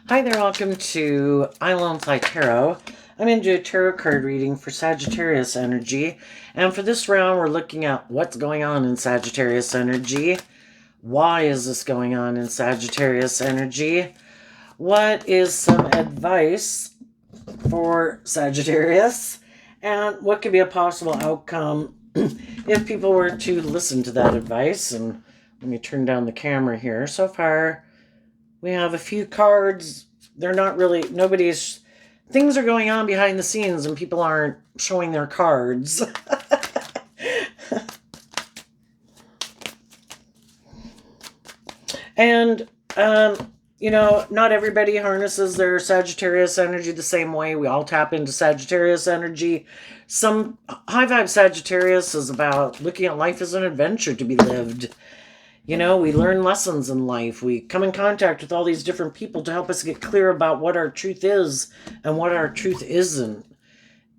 Hi there, welcome to Island Fly Tarot. I'm going to do a tarot card reading for Sagittarius energy. And for this round, we're looking at what's going on in Sagittarius energy. Why is this going on in Sagittarius energy? What is some advice for Sagittarius? And what could be a possible outcome if people were to listen to that advice? And let me turn down the camera here. So far, we have a few cards. They're not really, things are going on behind the scenes and people aren't showing their cards. And, not everybody harnesses their Sagittarius energy the same way. We all tap into Sagittarius energy. Some high vibe Sagittarius is about looking at life as an adventure to be lived. We learn lessons in life. We come in contact with all these different people to help us get clear about what our truth is and what our truth isn't.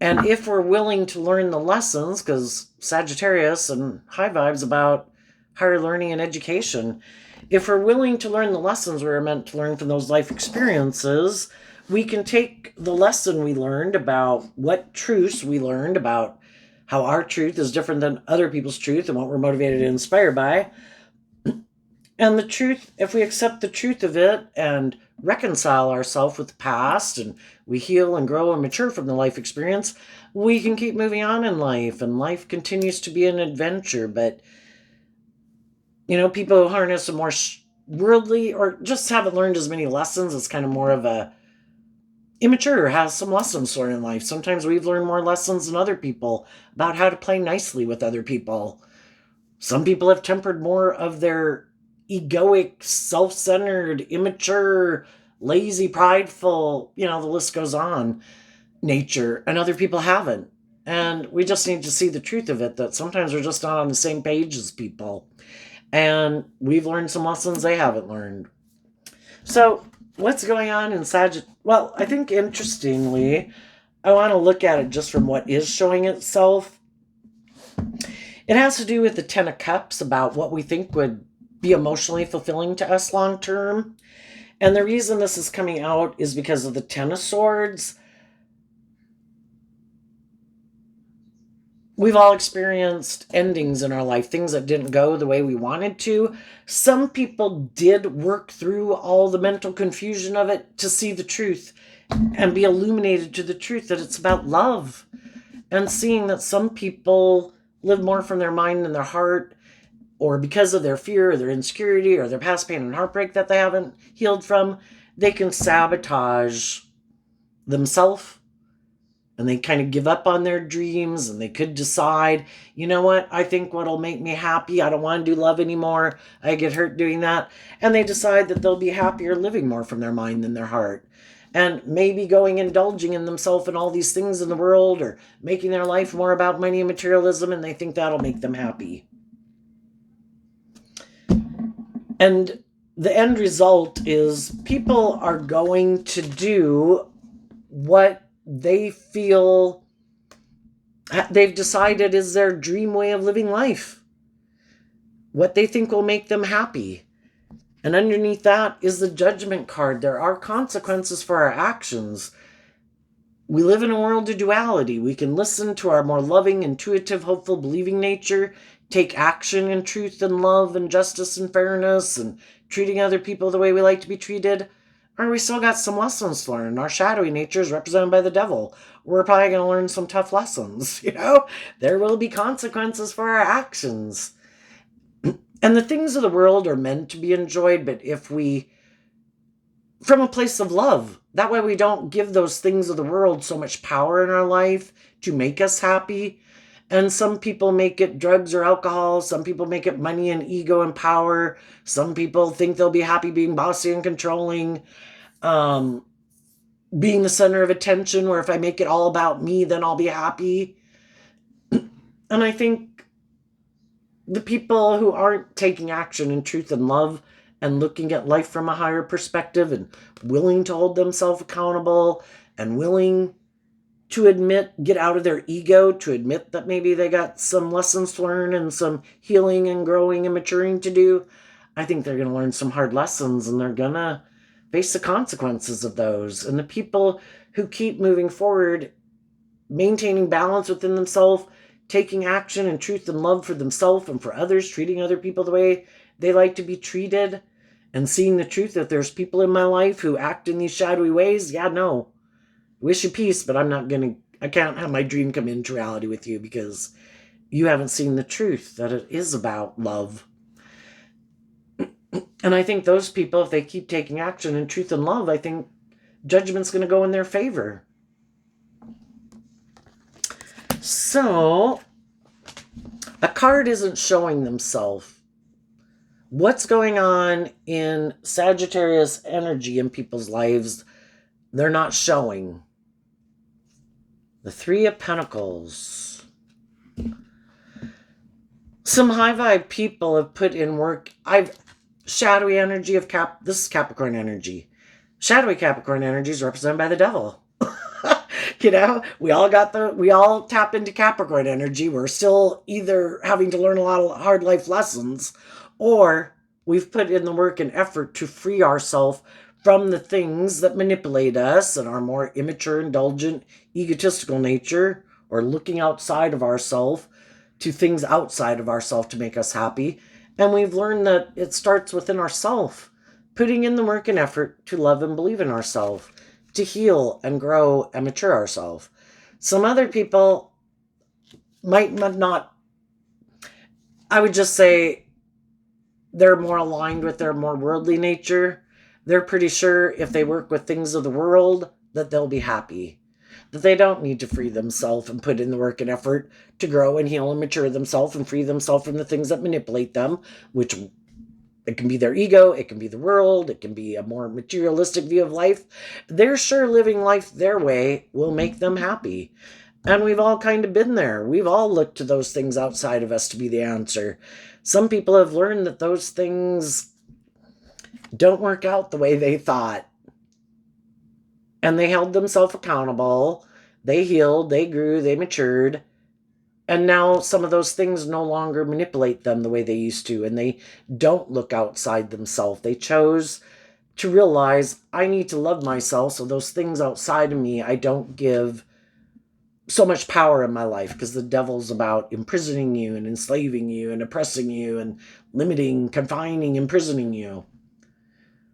And if we're willing to learn the lessons, because Sagittarius and high vibes about higher learning and education, if we're willing to learn the lessons we're meant to learn from those life experiences, we can take the lesson we learned about what truths we learned about how our truth is different than other people's truth and what we're motivated and inspired by. And the truth, if we accept the truth of it and reconcile ourselves with the past and we heal and grow and mature from the life experience, we can keep moving on in life and life continues to be an adventure. But, people who harness a more worldly or just haven't learned as many lessons, it's kind of more of a immature, has some lessons learned in life. Sometimes we've learned more lessons than other people about how to play nicely with other people. Some people have tempered more of their egoic, self-centered, immature, lazy, prideful, the list goes on, nature, and other people haven't. And we just need to see the truth of it, that sometimes we're just not on the same page as people. And we've learned some lessons they haven't learned. So what's going on in Sagittarius? Well, I think interestingly, I want to look at it just from what is showing itself. It has to do with the Ten of Cups, about what we think would be emotionally fulfilling to us long term. And the reason this is coming out is because of the Ten of Swords. We've all experienced endings in our life, things that didn't go the way we wanted to. Some people did work through all the mental confusion of it to see the truth and be illuminated to the truth that it's about love. And seeing that some people live more from their mind than their heart, or because of their fear or their insecurity or their past pain and heartbreak that they haven't healed from, they can sabotage themselves and they kind of give up on their dreams, and they could decide, you know what, I think what'll make me happy, I don't want to do love anymore, I get hurt doing that, and they decide that they'll be happier living more from their mind than their heart. And maybe indulging in themselves and all these things in the world, or making their life more about money and materialism, and they think that'll make them happy. And the end result is people are going to do what they feel they've decided is their dream way of living life, what they think will make them happy. And underneath that is the Judgment card. There are consequences for our actions. We live in a world of duality. We can listen to our more loving, intuitive, hopeful, believing nature, take action in truth and love and justice and fairness and treating other people the way we like to be treated. Or we still got some lessons to learn. Our shadowy nature is represented by the devil. We're probably going to learn some tough lessons, There will be consequences for our actions. And the things of the world are meant to be enjoyed, but if we, from a place of love, that way we don't give those things of the world so much power in our life to make us happy. And some people make it drugs or alcohol. Some people make it money and ego and power. Some people think they'll be happy being bossy and controlling, being the center of attention, where if I make it all about me, then I'll be happy. And I think the people who aren't taking action in truth and love and looking at life from a higher perspective and willing to hold themselves accountable and willing to get out of their ego, to admit that maybe they got some lessons to learn and some healing and growing and maturing to do, I think they're going to learn some hard lessons, and they're going to face the consequences of those. And the people who keep moving forward, maintaining balance within themselves, taking action and truth and love for themselves and for others, treating other people the way they like to be treated, and seeing the truth that there's people in my life who act in these shadowy ways. Yeah, no. Wish you peace, but I can't have my dream come into reality with you because you haven't seen the truth that it is about love. And I think those people, if they keep taking action in truth and love, I think judgment's going to go in their favor. So, a card isn't showing themselves. What's going on in Sagittarius energy in people's lives, they're not showing. The Three of Pentacles. Some high vibe people have put in work. Shadowy energy of this is Capricorn energy. Shadowy Capricorn energy is represented by the devil. You know, we all tap into Capricorn energy. We're still either having to learn a lot of hard life lessons, or we've put in the work and effort to free ourselves from the things that manipulate us and our more immature, indulgent, egotistical nature, or looking outside of ourselves to things outside of ourselves to make us happy. And we've learned that it starts within ourselves, putting in the work and effort to love and believe in ourselves, to heal and grow and mature ourselves. Some other people might not, I would just say they're more aligned with their more worldly nature. They're pretty sure if they work with things of the world that they'll be happy, that they don't need to free themselves and put in the work and effort to grow and heal and mature themselves and free themselves from the things that manipulate them, which it can be their ego, it can be the world, it can be a more materialistic view of life. They're sure living life their way will make them happy. And we've all kind of been there. We've all looked to those things outside of us to be the answer. Some people have learned that those things don't work out the way they thought. And they held themselves accountable. They healed, they grew, they matured. And now some of those things no longer manipulate them the way they used to. And they don't look outside themselves. They chose to realize, I need to love myself. So those things outside of me, I don't give so much power in my life, because the devil's about imprisoning you and enslaving you and oppressing you and limiting, confining, imprisoning you.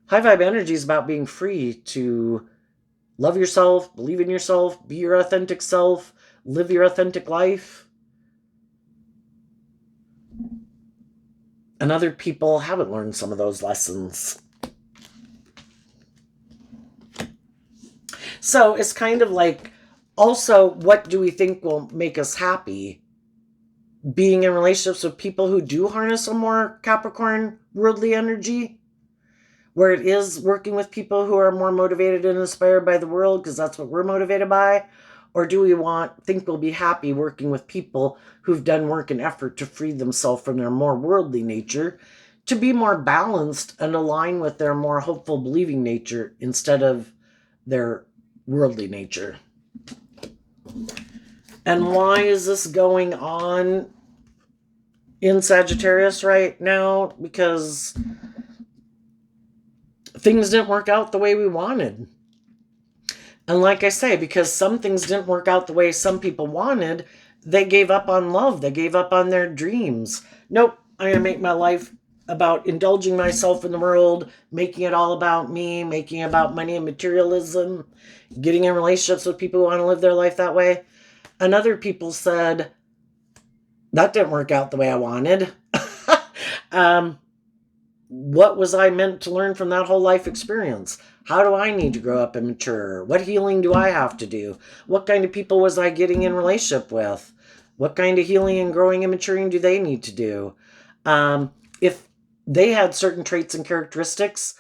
High vibe energy is about being free to love yourself, believe in yourself, be your authentic self, live your authentic life. And other people haven't learned some of those lessons. So it's kind of like, also, what do we think will make us happy? Being in relationships with people who do harness a more Capricorn worldly energy, where it is working with people who are more motivated and inspired by the world, because that's what we're motivated by? Or do we think we'll be happy working with people who've done work and effort to free themselves from their more worldly nature, to be more balanced and align with their more hopeful, believing nature instead of their worldly nature? And why is this going on in Sagittarius right now? Because things didn't work out the way we wanted. And like I say, because some things didn't work out the way some people wanted, they gave up on love. They gave up on their dreams. Nope, I'm going to make my life about indulging myself in the world, making it all about me, making it about money and materialism, getting in relationships with people who want to live their life that way. And other people said, that didn't work out the way I wanted. What was I meant to learn from that whole life experience? How do I need to grow up and mature? What healing do I have to do? What kind of people was I getting in relationship with? What kind of healing and growing and maturing do they need to do? If they had certain traits and characteristics,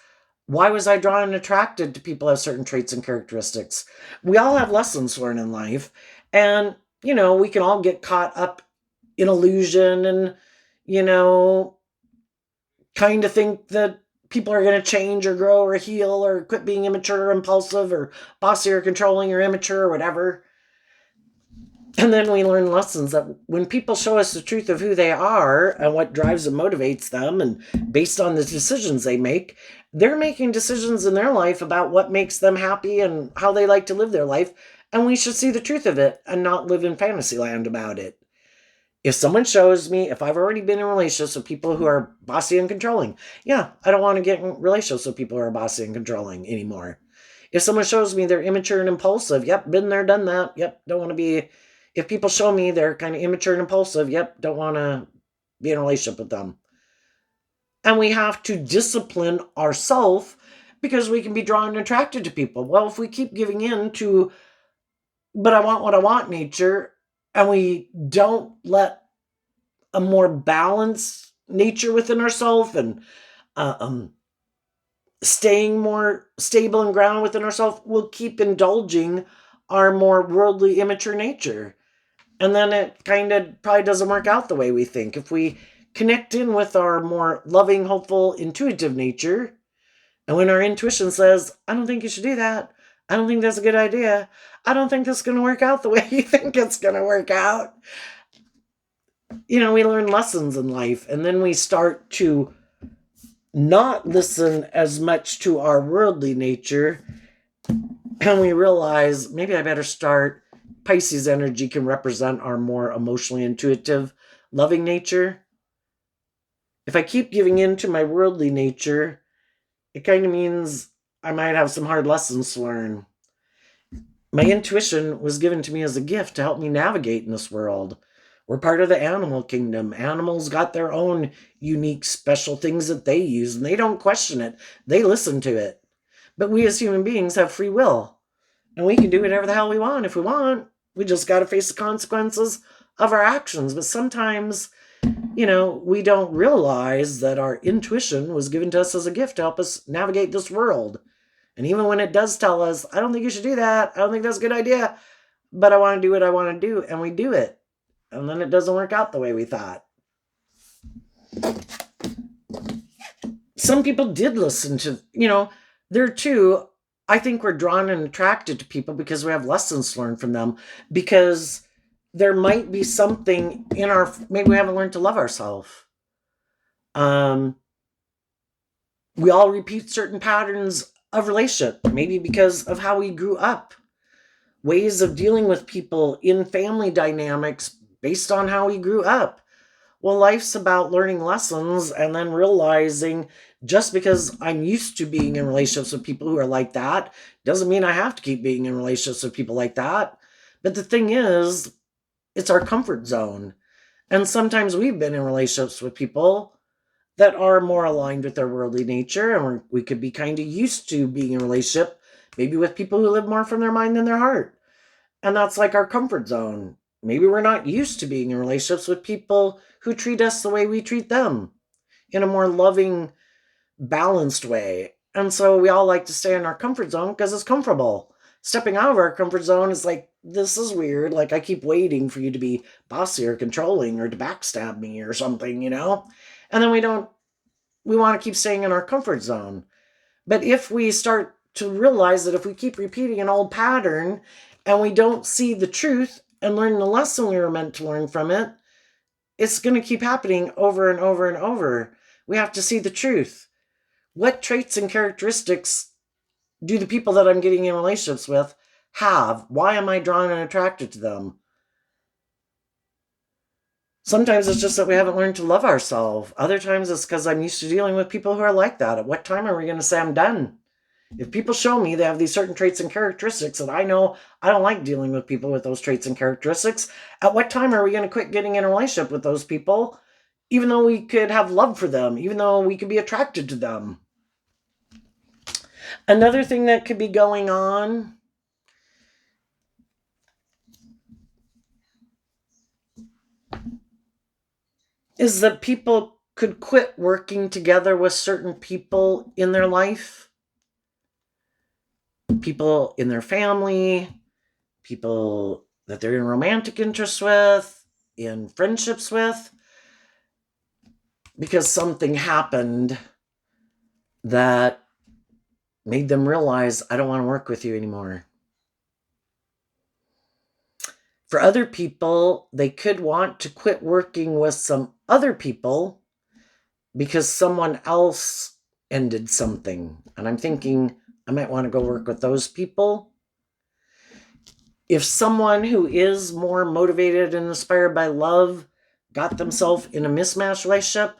why was I drawn and attracted to people who have certain traits and characteristics? We all have lessons to learn in life. And, we can all get caught up in illusion and, kind of think that people are going to change or grow or heal or quit being immature or impulsive or bossy or controlling or immature or whatever. And then we learn lessons that when people show us the truth of who they are and what drives and motivates them, and based on the decisions they make, They're making decisions in their life about what makes them happy and how they like to live their life, and we should see the truth of it and not live in fantasy land about it. If someone shows me, if I've already been in relationships with people who are bossy and controlling, yeah, I don't want to get in relationships with people who are bossy and controlling anymore. If someone shows me they're immature and impulsive, yep, been there, done that, yep, don't want to be. If people show me they're kind of immature and impulsive, yep, don't want to be in a relationship with them. And we have to discipline ourselves because we can be drawn and attracted to people. Well, if we keep giving in to, but I want what I want nature, and we don't let a more balanced nature within ourselves and staying more stable and grounded within ourselves, we'll keep indulging our more worldly, immature nature. And then it kind of probably doesn't work out the way we think. If we connect in with our more loving, hopeful, intuitive nature, and when our intuition says, I don't think you should do that, I don't think that's a good idea, I don't think that's going to work out the way you think it's going to work out, we learn lessons in life, and then we start to not listen as much to our worldly nature, and we realize maybe I better start. Pisces energy can represent our more emotionally intuitive, loving nature. If I keep giving in to my worldly nature, it kind of means I might have some hard lessons to learn. My intuition was given to me as a gift to help me navigate in this world. We're part of the animal kingdom. Animals got their own unique, special things that they use, and they don't question it. They listen to it. But we as human beings have free will, and we can do whatever the hell we want if we want. We just got to face the consequences of our actions. But sometimes, we don't realize that our intuition was given to us as a gift to help us navigate this world. And even when it does tell us, I don't think you should do that, I don't think that's a good idea, but I want to do what I want to do, and we do it. And then it doesn't work out the way we thought. Some people did listen to, there too, I think we're drawn and attracted to people because we have lessons to learn from them, because there might be something in maybe we haven't learned to love ourselves. We all repeat certain patterns of relationship, maybe because of how we grew up, ways of dealing with people in family dynamics based on how we grew up. Well, life's about learning lessons and then realizing just because I'm used to being in relationships with people who are like that doesn't mean I have to keep being in relationships with people like that. But the thing is, it's our comfort zone. And sometimes we've been in relationships with people that are more aligned with their worldly nature, and we could be kind of used to being in a relationship, maybe with people who live more from their mind than their heart. And that's like our comfort zone. Maybe we're not used to being in relationships with people who treat us the way we treat them, in a more loving, balanced way. And so we all like to stay in our comfort zone because it's comfortable. Stepping out of our comfort zone is like, this is weird. Like, I keep waiting for you to be bossy or controlling or to backstab me or something, And then we want to keep staying in our comfort zone. But if we start to realize that if we keep repeating an old pattern and we don't see the truth and learn the lesson we were meant to learn from it, it's going to keep happening over and over and over. We have to see the truth. What traits and characteristics do the people that I'm getting in relationships with have? Why am I drawn and attracted to them? Sometimes it's just that we haven't learned to love ourselves. Other times it's because I'm used to dealing with people who are like that. At what time are we going to say I'm done? If people show me they have these certain traits and characteristics and I know I don't like dealing with people with those traits and characteristics, at what time are we going to quit getting in a relationship with those people, even though we could have love for them, even though we could be attracted to them? Another thing that could be going on is that people could quit working together with certain people in their life. People in their family, people that they're in romantic interests with, in friendships with, because something happened that made them realize, I don't want to work with you anymore. For other people, they could want to quit working with some other people because someone else ended something. And I'm thinking I might want to go work with those people. If someone who is more motivated and inspired by love got themselves in a mismatched relationship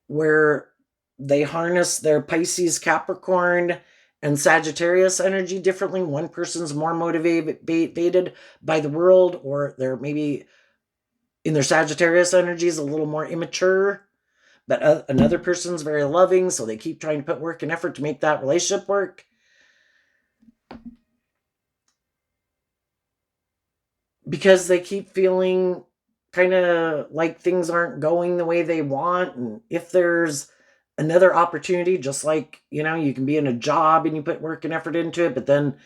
where they harness their Pisces, Capricorn, and Sagittarius energy differently, one person's more motivated by the world, or they're maybe in their Sagittarius energy is a little more immature, but another person's very loving, so they keep trying to put work and effort to make that relationship work. Because they keep feeling kind of like things aren't going the way they want. And if there's another opportunity, just like, you can be in a job and you put work and effort into it, but then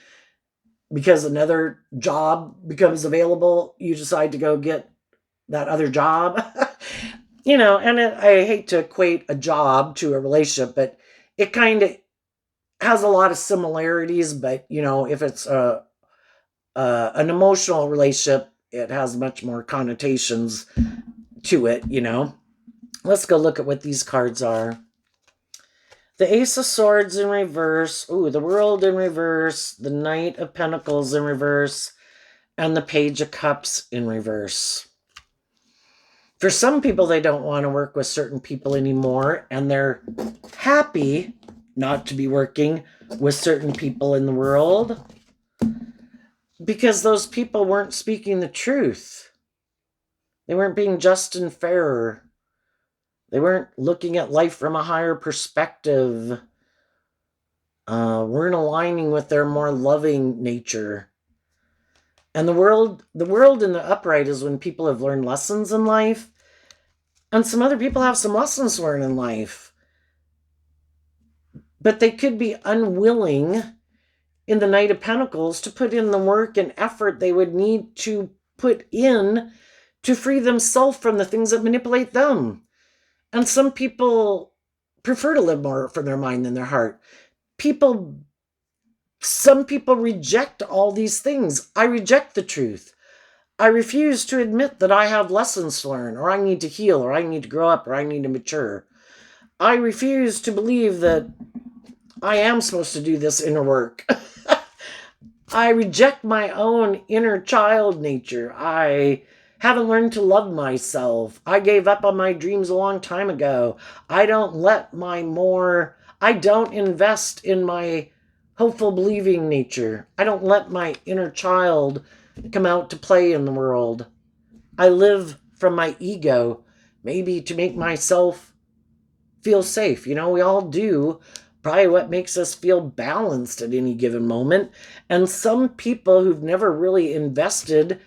because another job becomes available, you decide to go get that other job. And I hate to equate a job to a relationship, but it kind of has a lot of similarities. But, if it's an emotional relationship, it has much more connotations to it, Let's go look at what these cards are. The Ace of Swords in reverse. Ooh, the World in reverse. The Knight of Pentacles in reverse. And the Page of Cups in reverse. For some people, they don't want to work with certain people anymore, and they're happy not to be working with certain people in the world because those people weren't speaking the truth. They weren't being just and fair. They weren't looking at life from a higher perspective. Weren't aligning with their more loving nature. And the world in the upright is when people have learned lessons in life. And some other people have some lessons to learn in life. But they could be unwilling in the Knight of Pentacles to put in the work and effort they would need to put in to free themselves from the things that manipulate them. And some people prefer to live more from their mind than their heart. Some people reject all these things. I reject the truth. I refuse to admit that I have lessons to learn, or I need to heal, or I need to grow up, or I need to mature. I refuse to believe that I am supposed to do this inner work. I reject my own inner child nature. I haven't learned to love myself. I gave up on my dreams a long time ago. I don't invest in my hopeful believing nature. I don't let my inner child come out to play in the world. I live from my ego, maybe to make myself feel safe. We all do. Probably what makes us feel balanced at any given moment. And some people who've never really invested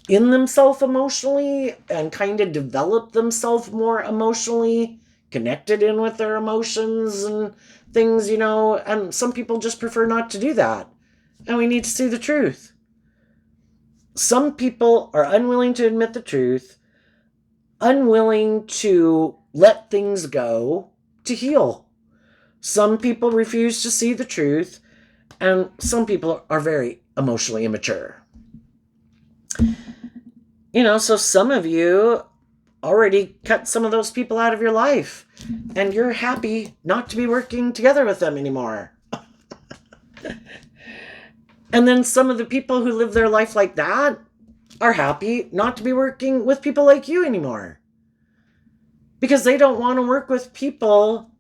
in themselves emotionally and kind of developed themselves more emotionally, connected in with their emotions and things, and some people just prefer not to do that. And we need to see the truth. Some people are unwilling to admit the truth, unwilling to let things go to heal. Some people refuse to see the truth, and some people are very emotionally immature. So some of you already cut some of those people out of your life, and you're happy not to be working together with them anymore. And then some of the people who live their life like that are happy not to be working with people like you anymore. Because they don't want to work with people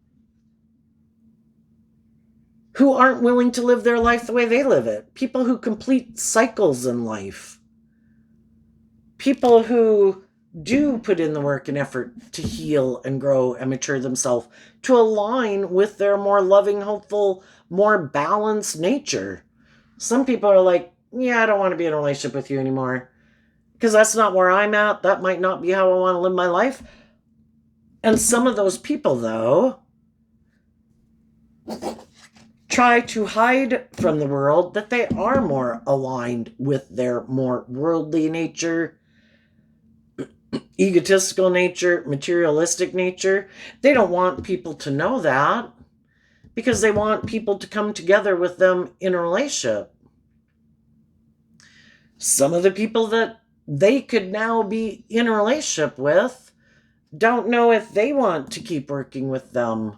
who aren't willing to live their life the way they live it. People who complete cycles in life. People who do put in the work and effort to heal and grow and mature themselves to align with their more loving, hopeful, more balanced nature. Some people are like, yeah, I don't want to be in a relationship with you anymore because that's not where I'm at. That might not be how I want to live my life. And some of those people, though, try to hide from the world that they are more aligned with their more worldly nature, egotistical nature, materialistic nature. They don't want people to know that because they want people to come together with them in a relationship. Some of the people that they could now be in a relationship with don't know if they want to keep working with them.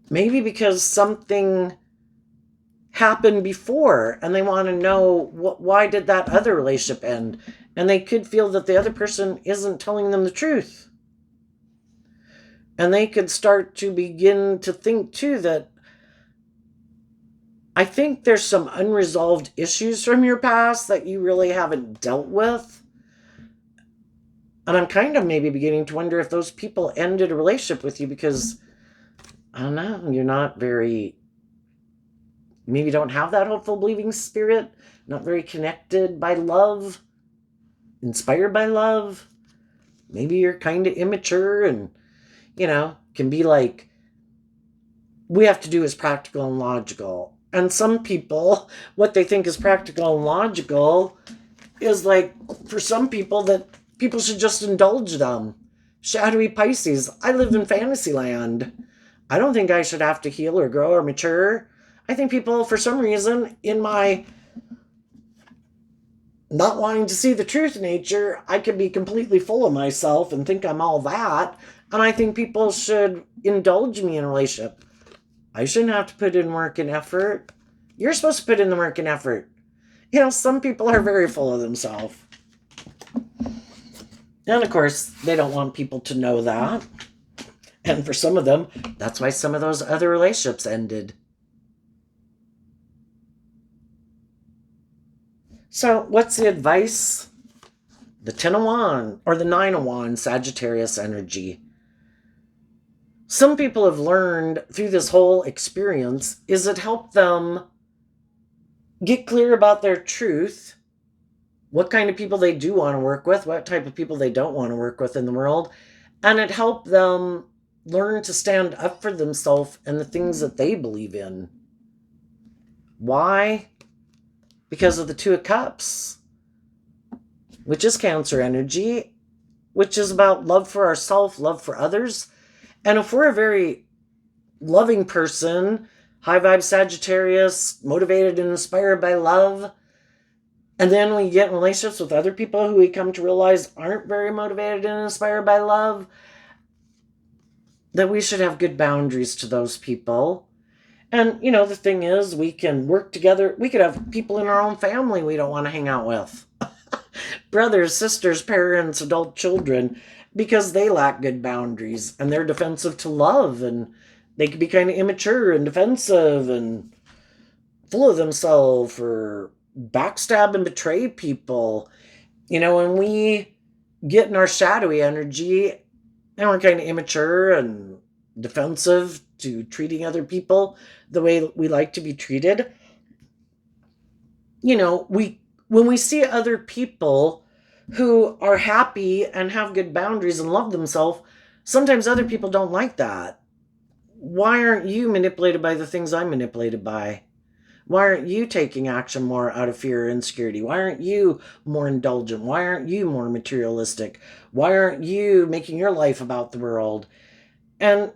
Maybe because something happened before and they want to know why did that other relationship end, and they could feel that the other person isn't telling them the truth, and they could start to begin to think too that I think there's some unresolved issues from your past that you really haven't dealt with. And I'm kind of maybe beginning to wonder if those people ended a relationship with you because, I don't know, you're not very, maybe don't have that hopeful, believing spirit, not very connected by love, inspired by love. Maybe you're kind of immature and, can be like, we have to do is practical and logical. And some people, what they think is practical and logical is like, for some people, that people should just indulge them. Shadowy Pisces, I live in fantasy land. I don't think I should have to heal or grow or mature. I think people, for some reason, in my not wanting to see the truth nature, I can be completely full of myself and think I'm all that. And I think people should indulge me in a relationship. I shouldn't have to put in work and effort. You're supposed to put in the work and effort. Some people are very full of themselves. And of course, they don't want people to know that. And for some of them, that's why some of those other relationships ended. So what's the advice? The 10 of Wands or the 9 of Wands, Sagittarius energy. Some people have learned through this whole experience is it helped them get clear about their truth, what kind of people they do want to work with, what type of people they don't want to work with in the world, and it helped them learn to stand up for themselves and the things that they believe in. Why? Because of the 2 of Cups, which is Cancer energy, which is about love for ourselves, love for others. And if we're a very loving person, high vibe Sagittarius, motivated and inspired by love, and then we get in relationships with other people who we come to realize aren't very motivated and inspired by love, that we should have good boundaries to those people. And, the thing is, we can work together. We could have people in our own family we don't want to hang out with. Brothers, sisters, parents, adult children, because they lack good boundaries and they're defensive to love, and they can be kind of immature and defensive and full of themselves or backstab and betray people. When we get in our shadowy energy and we're kind of immature and defensive to treating other people the way we like to be treated, when we see other people who are happy and have good boundaries and love themselves, sometimes other people don't like that. Why aren't you manipulated by the things I'm manipulated by? Why aren't you taking action more out of fear or insecurity? Why aren't you more indulgent? Why aren't you more materialistic? Why aren't you making your life about the world? And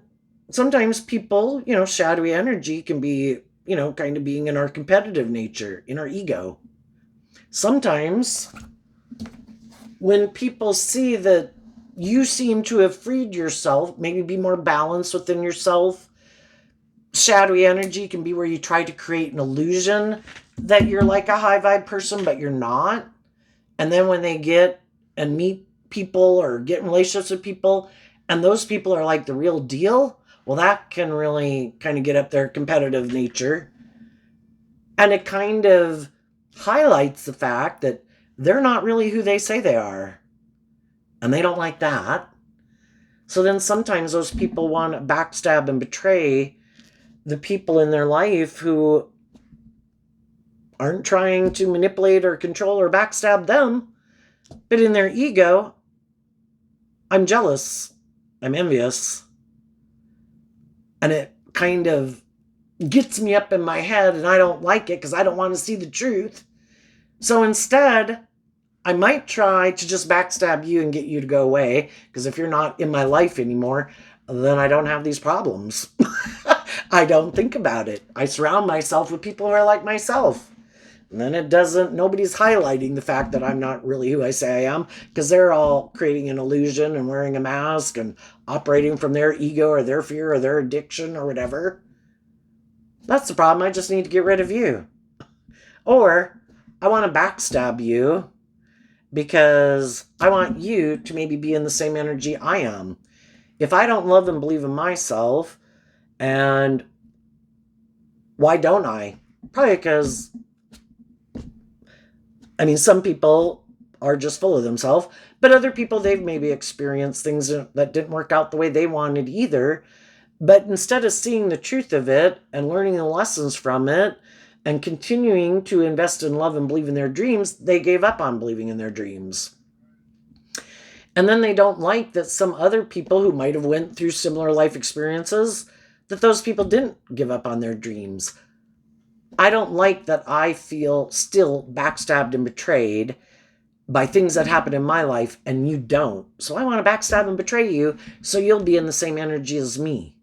sometimes people, shadowy energy can be, kind of being in our competitive nature, in our ego. Sometimes when people see that you seem to have freed yourself, maybe be more balanced within yourself, shadowy energy can be where you try to create an illusion that you're like a high vibe person, but you're not. And then when they get and meet people or get in relationships with people, and those people are like the real deal, well, that can really kind of get up their competitive nature. And it kind of highlights the fact that they're not really who they say they are. And they don't like that. So then sometimes those people want to backstab and betray the people in their life who aren't trying to manipulate or control or backstab them. But in their ego, I'm jealous. I'm envious. And it kind of gets me up in my head, and I don't like it because I don't want to see the truth. So instead, I might try to just backstab you and get you to go away, because if you're not in my life anymore, then I don't have these problems. I don't think about it. I surround myself with people who are like myself. And then nobody's highlighting the fact that I'm not really who I say I am, because they're all creating an illusion and wearing a mask and operating from their ego or their fear or their addiction or whatever. That's the problem. I just need to get rid of you. Or I want to backstab you because I want you to maybe be in the same energy I am. If I don't love and believe in myself, and why don't I? Probably because, some people are just full of themselves, but other people, they've maybe experienced things that didn't work out the way they wanted either. But instead of seeing the truth of it and learning the lessons from it and continuing to invest in love and believe in their dreams, they gave up on believing in their dreams. And then they don't like that some other people who might have went through similar life experiences, that those people didn't give up on their dreams. I don't like that I feel still backstabbed and betrayed by things that happen in my life and you don't. So I want to backstab and betray you so you'll be in the same energy as me.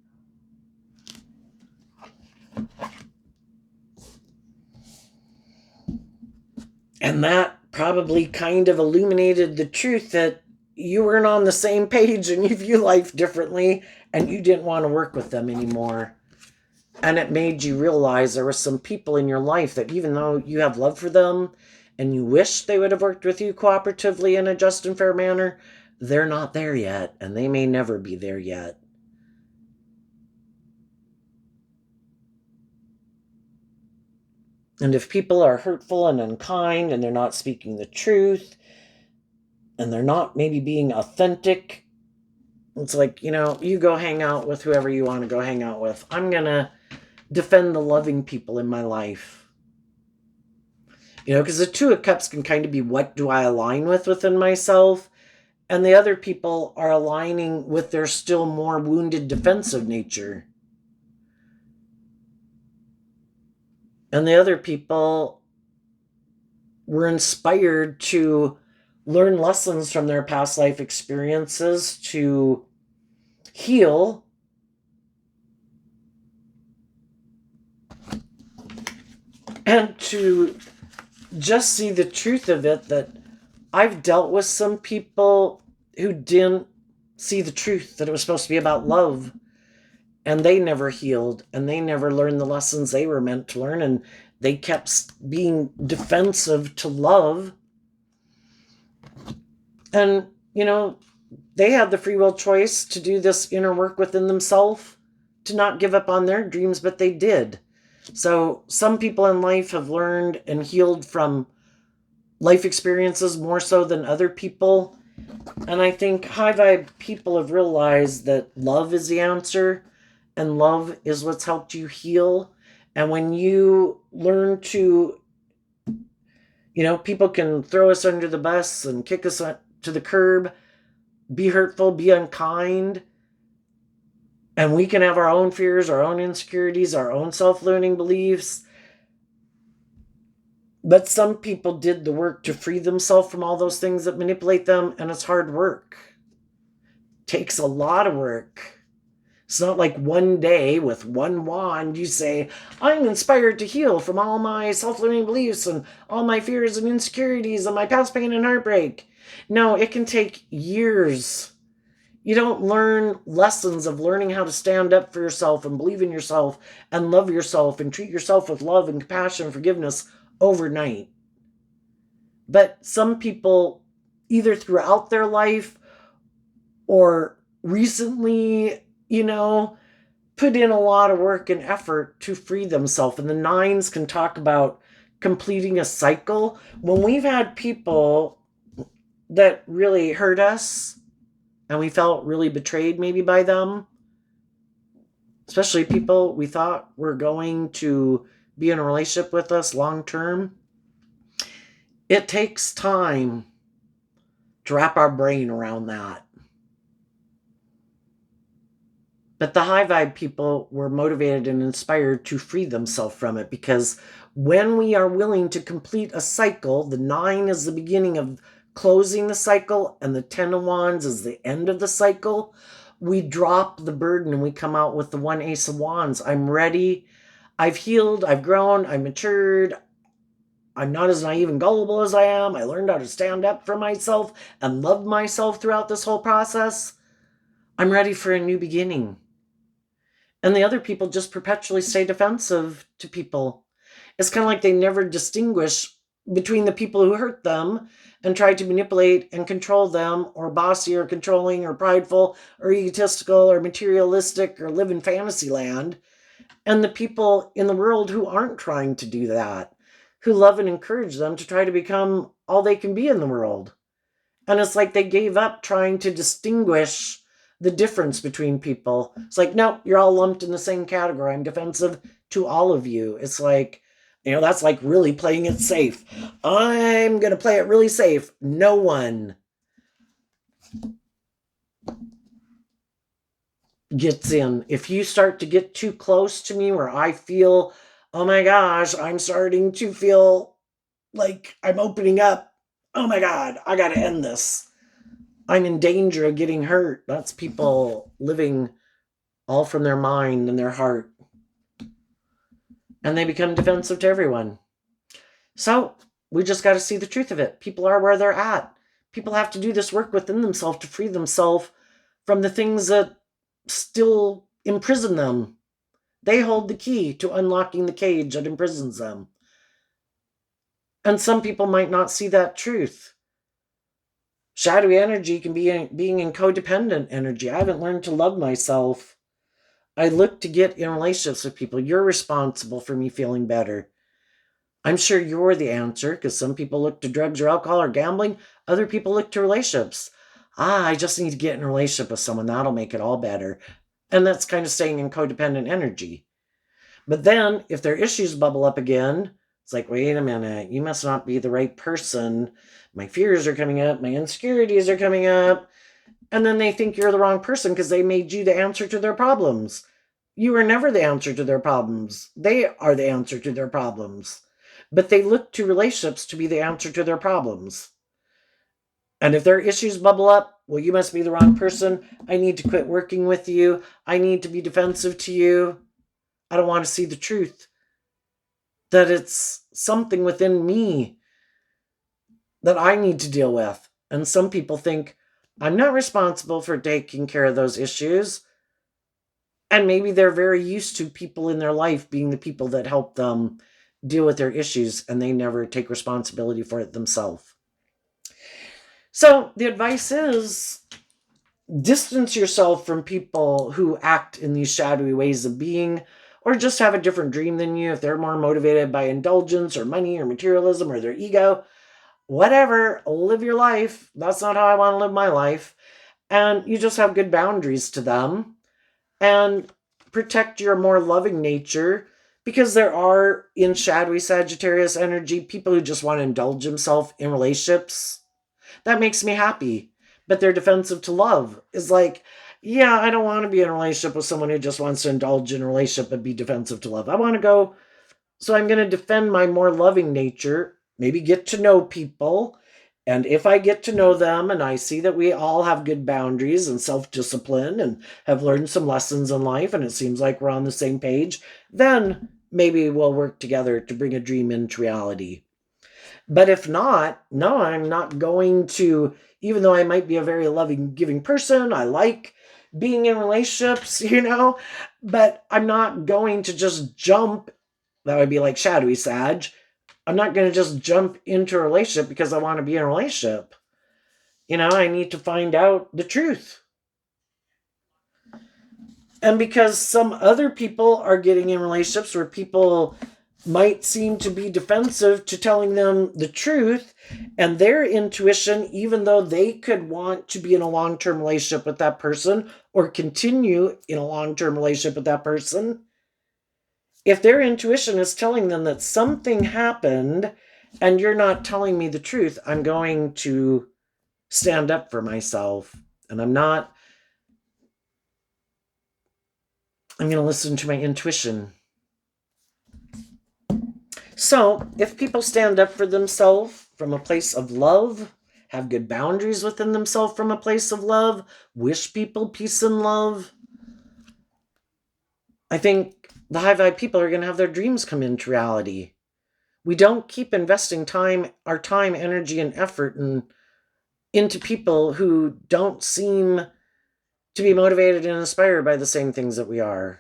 And that probably kind of illuminated the truth that you weren't on the same page and you view life differently and you didn't want to work with them anymore. And it made you realize there were some people in your life that even though you have love for them and you wish they would have worked with you cooperatively in a just and fair manner, they're not there yet, and they may never be there yet. And if people are hurtful and unkind and they're not speaking the truth and they're not maybe being authentic, it's like, you go hang out with whoever you want to go hang out with. I'm going to defend the loving people in my life. Because the Two of Cups can kind of be, what do I align with within myself? And the other people are aligning with their still more wounded defensive nature. And the other people were inspired to learn lessons from their past life experiences to heal and to just see the truth of it, that I've dealt with some people who didn't see the truth, that it was supposed to be about love, and they never healed and they never learned the lessons they were meant to learn, and they kept being defensive to love. And, they had the free will choice to do this inner work within themselves, to not give up on their dreams, but they did. So some people in life have learned and healed from life experiences more so than other people. And I think high vibe people have realized that love is the answer, and love is what's helped you heal. And when you learn to, people can throw us under the bus and kick us to the curb, be hurtful, be unkind, and we can have our own fears, our own insecurities, our own self-limiting beliefs. But some people did the work to free themselves from all those things that manipulate them, and it's hard work. It takes a lot of work. It's not like one day with one wand you say, I'm inspired to heal from all my self-limiting beliefs and all my fears and insecurities and my past pain and heartbreak. No, it can take years. You don't learn lessons of learning how to stand up for yourself and believe in yourself and love yourself and treat yourself with love and compassion and forgiveness overnight. But some people, either throughout their life or recently, put in a lot of work and effort to free themselves. And the nines can talk about completing a cycle. When we've had people that really hurt us and we felt really betrayed maybe by them, especially people we thought were going to be in a relationship with us long term, it takes time to wrap our brain around that. But the high vibe people were motivated and inspired to free themselves from it, because when we are willing to complete a cycle, the 9 is the beginning of closing the cycle and the 10 of Wands is the end of the cycle. We drop the burden and we come out with the 1 Ace of Wands. I'm ready. I've healed. I've grown. I've matured. I'm not as naive and gullible as I am. I learned how to stand up for myself and love myself throughout this whole process. I'm ready for a new beginning. And the other people just perpetually stay defensive to people. It's kind of like they never distinguish between the people who hurt them and try to manipulate and control them, or bossy or controlling or prideful or egotistical or materialistic or live in fantasy land, and the people in the world who aren't trying to do that, who love and encourage them to try to become all they can be in the world. And it's like they gave up trying to distinguish the difference between people. It's like, no, you're all lumped in the same category. I'm defensive to all of you. It's like, that's like really playing it safe. I'm going to play it really safe. No one gets in. If you start to get too close to me where I feel, oh my gosh, I'm starting to feel like I'm opening up. Oh my God, I got to end this. I'm in danger of getting hurt. That's people living all from their mind and their heart. And they become defensive to everyone. So we just got to see the truth of it. People are where they're at. People have to do this work within themselves to free themselves from the things that still imprison them. They hold the key to unlocking the cage that imprisons them. And some people might not see that truth. Shadowy energy can be being in codependent energy. I haven't learned to love myself. I look to get in relationships with people. You're responsible for me feeling better. I'm sure you're the answer, because some people look to drugs or alcohol or gambling. Other people look to relationships. I just need to get in a relationship with someone. That'll make it all better. And that's kind of staying in codependent energy. But then if their issues bubble up again, it's like, wait a minute, you must not be the right person. My fears are coming up. My insecurities are coming up. And then they think you're the wrong person because they made you the answer to their problems. You were never the answer to their problems. They are the answer to their problems. But they look to relationships to be the answer to their problems. And if their issues bubble up, well, you must be the wrong person. I need to quit working with you. I need to be defensive to you. I don't want to see the truth. That it's something within me that I need to deal with. And some people think, I'm not responsible for taking care of those issues. And maybe they're very used to people in their life being the people that help them deal with their issues, and they never take responsibility for it themselves. So the advice is, distance yourself from people who act in these shadowy ways of being, or just have a different dream than you. If they're more motivated by indulgence or money or materialism or their ego, whatever, live your life. That's not how I want to live my life. And you just have good boundaries to them and protect your more loving nature, because there are, in shadowy Sagittarius energy, people who just want to indulge themselves in relationships. That makes me happy. But they're defensive to love. It's like, yeah, I don't want to be in a relationship with someone who just wants to indulge in a relationship and be defensive to love. I want to go, so I'm going to defend my more loving nature, maybe get to know people. And if I get to know them and I see that we all have good boundaries and self-discipline and have learned some lessons in life, and it seems like we're on the same page, then maybe we'll work together to bring a dream into reality. But if not, no, I'm not going to, even though I might be a very loving, giving person, I like being in relationships, but I'm not going to just jump. That would be like shadowy Sag. I'm not going to just jump into a relationship because I want to be in a relationship. I need to find out the truth. And because some other people are getting in relationships where people might seem to be defensive to telling them the truth, and their intuition, even though they could want to be in a long-term relationship with that person or continue in a long-term relationship with that person, if their intuition is telling them that something happened and you're not telling me the truth, I'm going to stand up for myself. And I'm going to listen to my intuition. So if people stand up for themselves from a place of love, have good boundaries within themselves from a place of love, wish people peace and love, I think the high vibe people are going to have their dreams come into reality. We don't keep investing our time, energy, and effort into people who don't seem to be motivated and inspired by the same things that we are.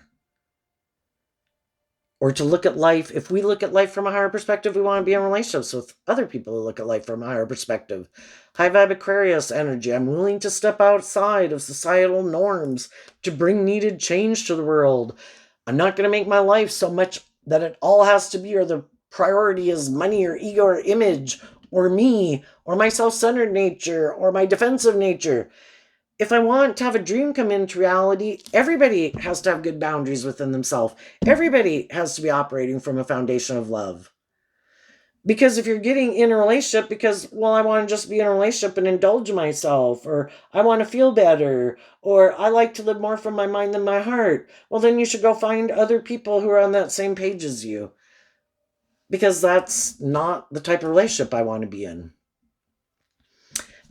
Or to look at life, if we look at life from a higher perspective, we want to be in relationships with other people who look at life from a higher perspective. High vibe Aquarius energy. I'm willing to step outside of societal norms to bring needed change to the world. I'm not going to make my life so much that it all has to be, or the priority is money or ego or image or me or my self-centered nature or my defensive nature. If I want to have a dream come into reality, everybody has to have good boundaries within themselves. Everybody has to be operating from a foundation of love. Because if you're getting in a relationship because, well, I want to just be in a relationship and indulge myself, or I want to feel better, or I like to live more from my mind than my heart, well, then you should go find other people who are on that same page as you. Because that's not the type of relationship I want to be in.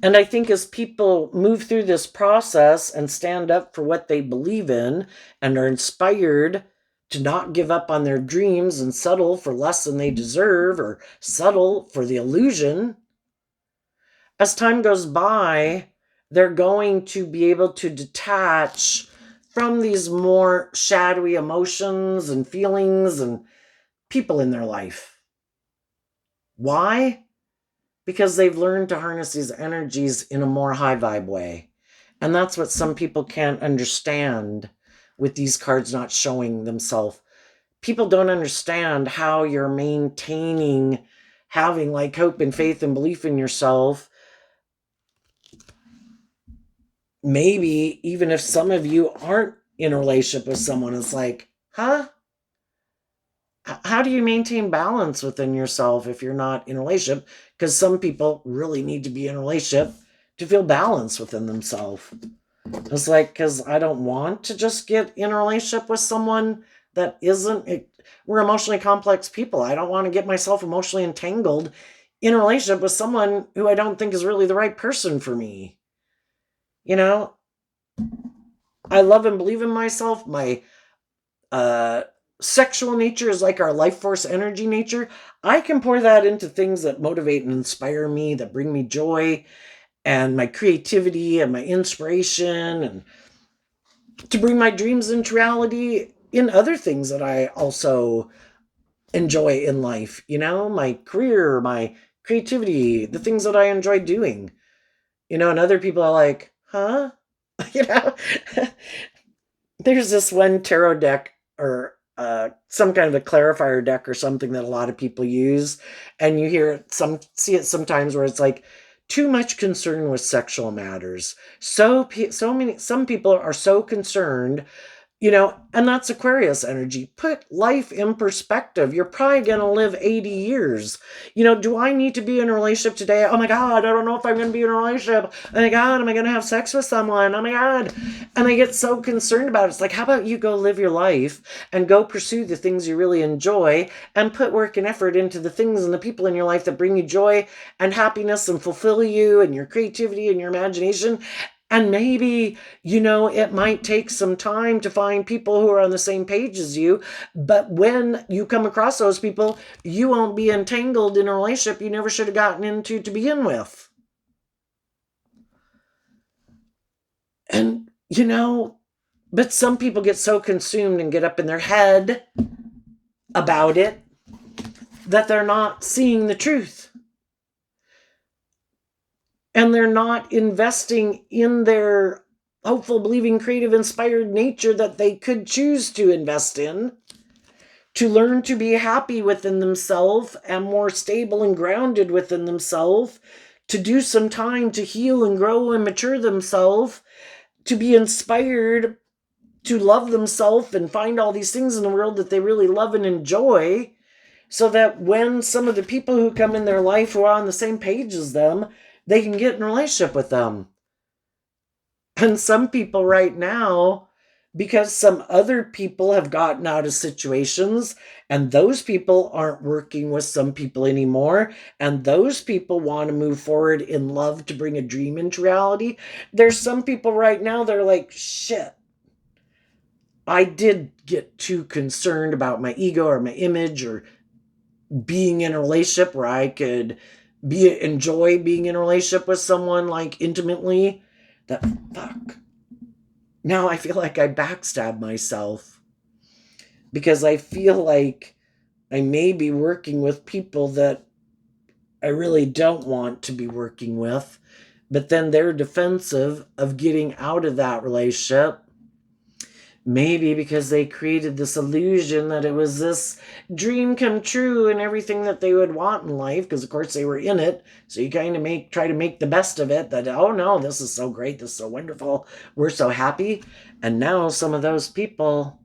And I think as people move through this process and stand up for what they believe in and are inspired to not give up on their dreams and settle for less than they deserve or settle for the illusion, as time goes by, they're going to be able to detach from these more shadowy emotions and feelings and people in their life. Why? Because they've learned to harness these energies in a more high vibe way. And that's what some people can't understand with these cards not showing themselves. People don't understand how you're maintaining having like hope and faith and belief in yourself. Maybe even if some of you aren't in a relationship with someone, it's like, huh? How do you maintain balance within yourself if you're not in a relationship? Because some people really need to be in a relationship to feel balance within themselves. It's like, because I don't want to just get in a relationship with someone that isn't, we're emotionally complex people. I don't want to get myself emotionally entangled in a relationship with someone who I don't think is really the right person for me. You know, I love and believe in myself. My sexual nature is like our life force energy nature. I can pour that into things that motivate and inspire me, that bring me joy and my creativity and my inspiration, and to bring my dreams into reality in other things that I also enjoy in life. You know, my career, my creativity, the things that I enjoy doing. You know, and other people are like, huh? You know, there's this one tarot deck or some kind of a clarifier deck or something that a lot of people use, and you see it sometimes where it's like too much concern with sexual matters. Some people are so concerned, you know, and that's Aquarius energy. Put life in perspective. You're probably going to live 80 years. You know, do I need to be in a relationship today? Oh my God, I don't know if I'm going to be in a relationship. Oh my God, am I going to have sex with someone? Oh my God. And I get so concerned about it. It's like, how about you go live your life and go pursue the things you really enjoy and put work and effort into the things and the people in your life that bring you joy and happiness and fulfill you and your creativity and your imagination. And maybe, you know, it might take some time to find people who are on the same page as you. But when you come across those people, you won't be entangled in a relationship you never should have gotten into to begin with. And, you know, but some people get so consumed and get up in their head about it that they're not seeing the truth. And they're not investing in their hopeful, believing, creative, inspired nature that they could choose to invest in, to learn to be happy within themselves and more stable and grounded within themselves, to do some time to heal and grow and mature themselves, to be inspired to love themselves and find all these things in the world that they really love and enjoy, so that when some of the people who come in their life who are on the same page as them, they can get in a relationship with them. And some people right now, because some other people have gotten out of situations and those people aren't working with some people anymore, and those people want to move forward in love to bring a dream into reality, there's some people right now that are like, shit, I did get too concerned about my ego or my image or being in a relationship where I could enjoy being in a relationship with someone like intimately, that fuck. Now I feel like I backstab myself because I feel like I may be working with people that I really don't want to be working with, but then they're defensive of getting out of that relationship. Maybe because they created this illusion that it was this dream come true and everything that they would want in life, because of course they were in it. So you kind of try to make the best of it, that, oh no, this is so great, this is so wonderful, we're so happy. And now some of those people,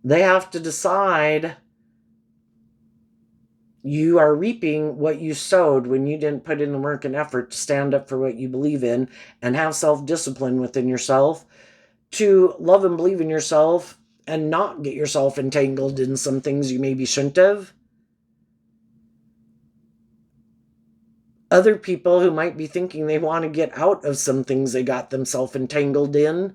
they have to decide, you are reaping what you sowed when you didn't put in the work and effort to stand up for what you believe in and have self-discipline within yourself to love and believe in yourself and not get yourself entangled in some things you maybe shouldn't have. Other people who might be thinking they want to get out of some things they got themselves entangled in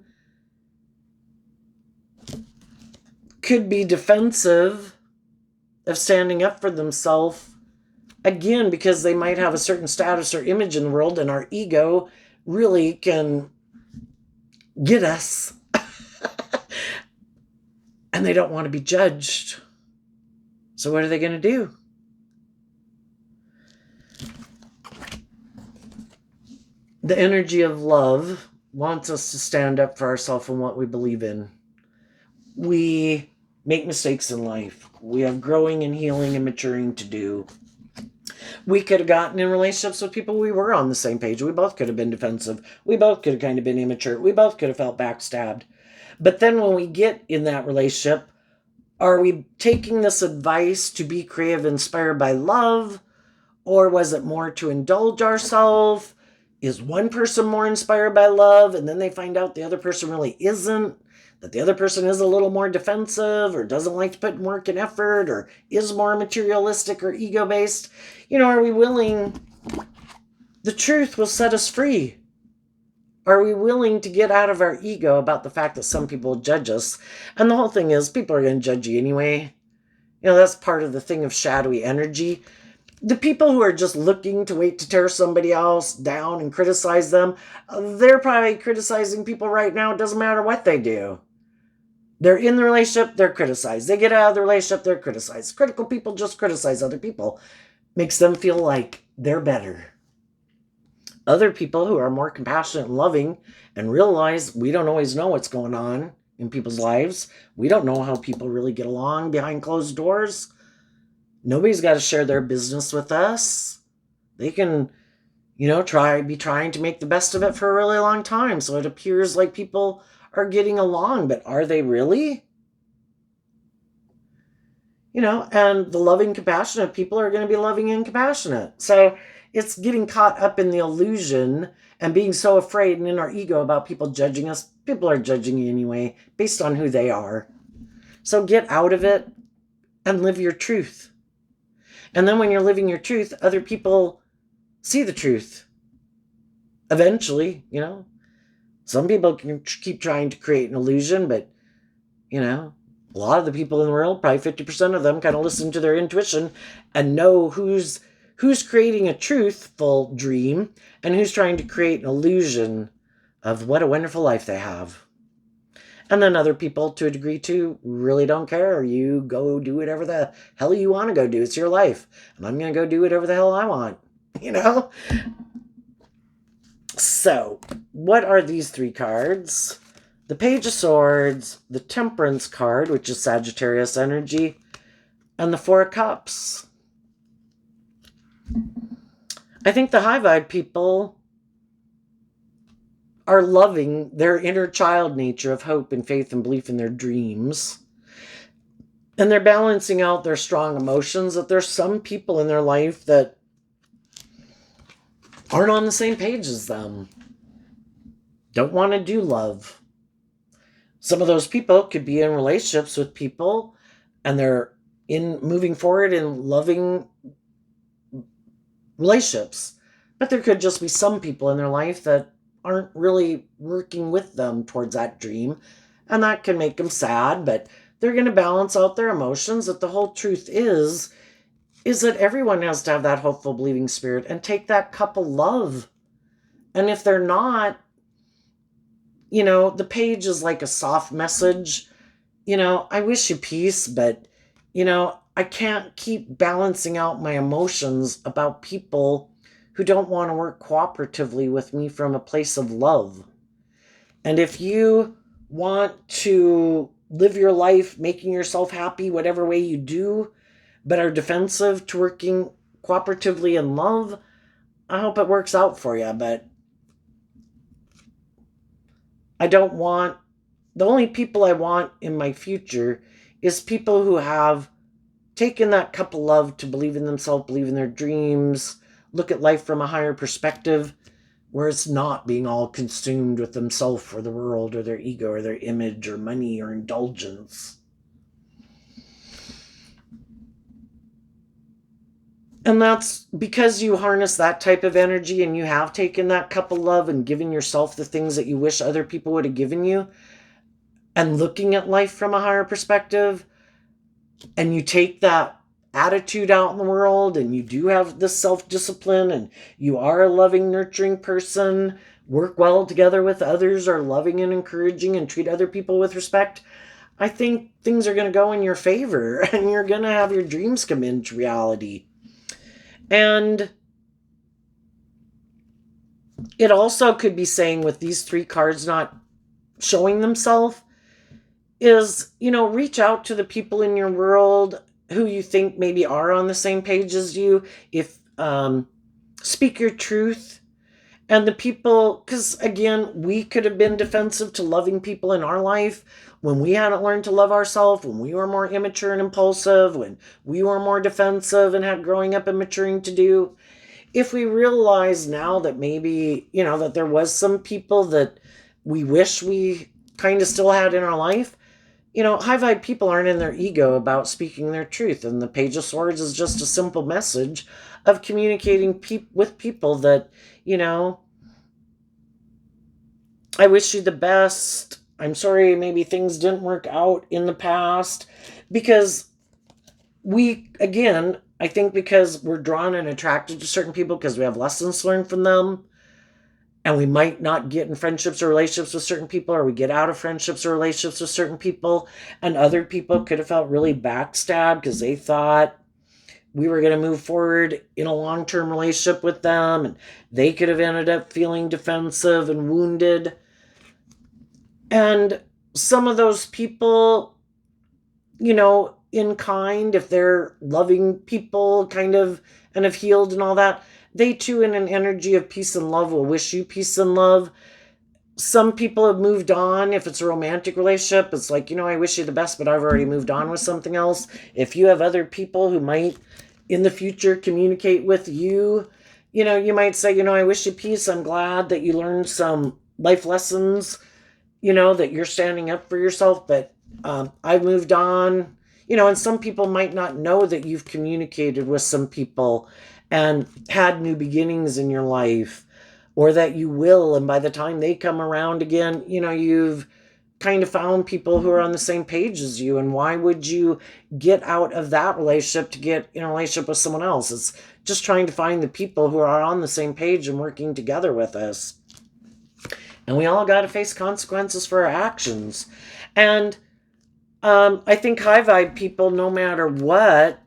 could be defensive of standing up for themselves, again, because they might have a certain status or image in the world, and our ego really can get us. And they don't want to be judged. So what are they going to do? The energy of love wants us to stand up for ourselves and what we believe in. We make mistakes in life. We have growing and healing and maturing to do. We could have gotten in relationships with people we were on the same page. We both could have been defensive. We both could have kind of been immature. We both could have felt backstabbed. But then when we get in that relationship, are we taking this advice to be creative, inspired by love? Or was it more to indulge ourselves? Is one person more inspired by love and then they find out the other person really isn't? That the other person is a little more defensive or doesn't like to put in work and effort or is more materialistic or ego-based? Are we willing? The truth will set us free. Are we willing to get out of our ego about the fact that some people judge us? And the whole thing is, people are going to judge you anyway. That's part of the thing of shadowy energy. The people who are just looking to wait to tear somebody else down and criticize them, they're probably criticizing people right now. It doesn't matter what they do. They're in the relationship, they're criticized. They get out of the relationship, they're criticized. Critical people just criticize other people. Makes them feel like they're better. Other people who are more compassionate and loving and realize we don't always know what's going on in people's lives. We don't know how people really get along behind closed doors. Nobody's got to share their business with us. They can, be trying to make the best of it for a really long time. So it appears like people are getting along, but are they really? And the loving, compassionate people are going to be loving and compassionate. So it's getting caught up in the illusion and being so afraid and in our ego about people judging us. People are judging you anyway, based on who they are. So get out of it and live your truth. And then when you're living your truth, other people see the truth. Eventually, some people can keep trying to create an illusion, but, a lot of the people in the world, probably 50% of them, kind of listen to their intuition and know who's creating a truthful dream and who's trying to create an illusion of what a wonderful life they have. And then other people, to a degree too, really don't care. You go do whatever the hell you want to go do. It's your life. And I'm going to go do whatever the hell I want. So, what are these three cards? The Page of Swords, the Temperance card, which is Sagittarius energy, and the Four of Cups. I think the high vibe people are loving their inner child nature of hope and faith and belief in their dreams. And they're balancing out their strong emotions, that there's some people in their life that aren't on the same page as them. Don't want to do love. Some of those people could be in relationships with people and they're moving forward in loving relationships. But there could just be some people in their life that aren't really working with them towards that dream. And that can make them sad, but they're going to balance out their emotions. That the whole truth is that everyone has to have that hopeful, believing spirit and take that cup of love. And if they're not, the page is like a soft message. I wish you peace, but, I can't keep balancing out my emotions about people who don't want to work cooperatively with me from a place of love. And if you want to live your life making yourself happy whatever way you do, but are defensive to working cooperatively in love, I hope it works out for you. But the only people I want in my future is people who have taken that cup of love to believe in themselves, believe in their dreams, look at life from a higher perspective, where it's not being all consumed with themselves or the world or their ego or their image or money or indulgence. And that's because you harness that type of energy and you have taken that cup of love and given yourself the things that you wish other people would have given you, and looking at life from a higher perspective, and you take that attitude out in the world, and you do have this self-discipline, and you are a loving, nurturing person, work well together with others, are loving and encouraging, and treat other people with respect, I think things are going to go in your favor, and you're going to have your dreams come into reality. And it also could be saying, with these 3 cards not showing themselves, is, reach out to the people in your world who you think maybe are on the same page as you. If speak your truth. And the people, because again, we could have been defensive to loving people in our life when we hadn't learned to love ourselves, when we were more immature and impulsive, when we were more defensive and had growing up and maturing to do. If we realize now that maybe, that there was some people that we wish we kind of still had in our life, high vibe people aren't in their ego about speaking their truth. And the Page of Swords is just a simple message of communicating with people that, I wish you the best. I'm sorry maybe things didn't work out in the past. Because I think because we're drawn and attracted to certain people because we have lessons learned from them. And we might not get in friendships or relationships with certain people, or we get out of friendships or relationships with certain people. And other people could have felt really backstabbed because they thought we were going to move forward in a long-term relationship with them. And they could have ended up feeling defensive and wounded. And some of those people, in kind, if they're loving people kind of and have healed and all that, they too, in an energy of peace and love, will wish you peace and love. Some people have moved on. If it's a romantic relationship, it's like, I wish you the best, but I've already moved on with something else. If you have other people who might in the future communicate with you, you might say, I wish you peace. I'm glad that you learned some life lessons, that you're standing up for yourself, but I've moved on. And some people might not know that you've communicated with some people and had new beginnings in your life, or that you will, and by the time they come around again, you've kind of found people who are on the same page as you. And why would you get out of that relationship to get in a relationship with someone else? It's just trying to find the people who are on the same page and working together with us. And we all got to face consequences for our actions. And I think high vibe people, no matter what,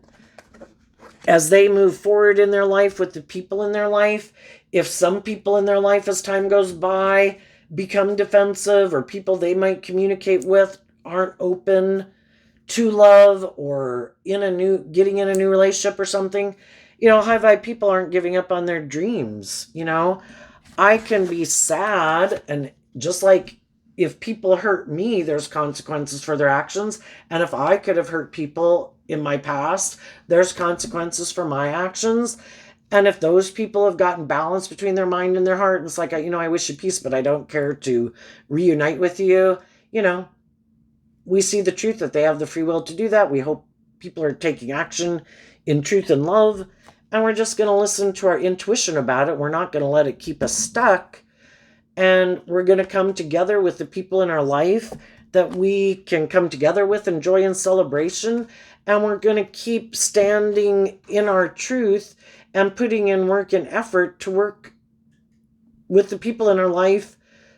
as they move forward in their life with the people in their life, if some people in their life as time goes by become defensive, or people they might communicate with aren't open to love, or getting in a new relationship or something, high vibe people aren't giving up on their dreams. I can be sad, and just like if people hurt me, there's consequences for their actions. And if I could have hurt people in my past, there's consequences for my actions. And if those people have gotten balance between their mind and their heart, and it's like, I wish you peace, but I don't care to reunite with you, we see the truth that they have the free will to do that. We hope people are taking action in truth and love. And we're just going to listen to our intuition about it. We're not going to let it keep us stuck. And we're going to come together with the people in our life that we can come together with in joy and celebration. And we're going to keep standing in our truth and putting in work and effort to work with the people in our life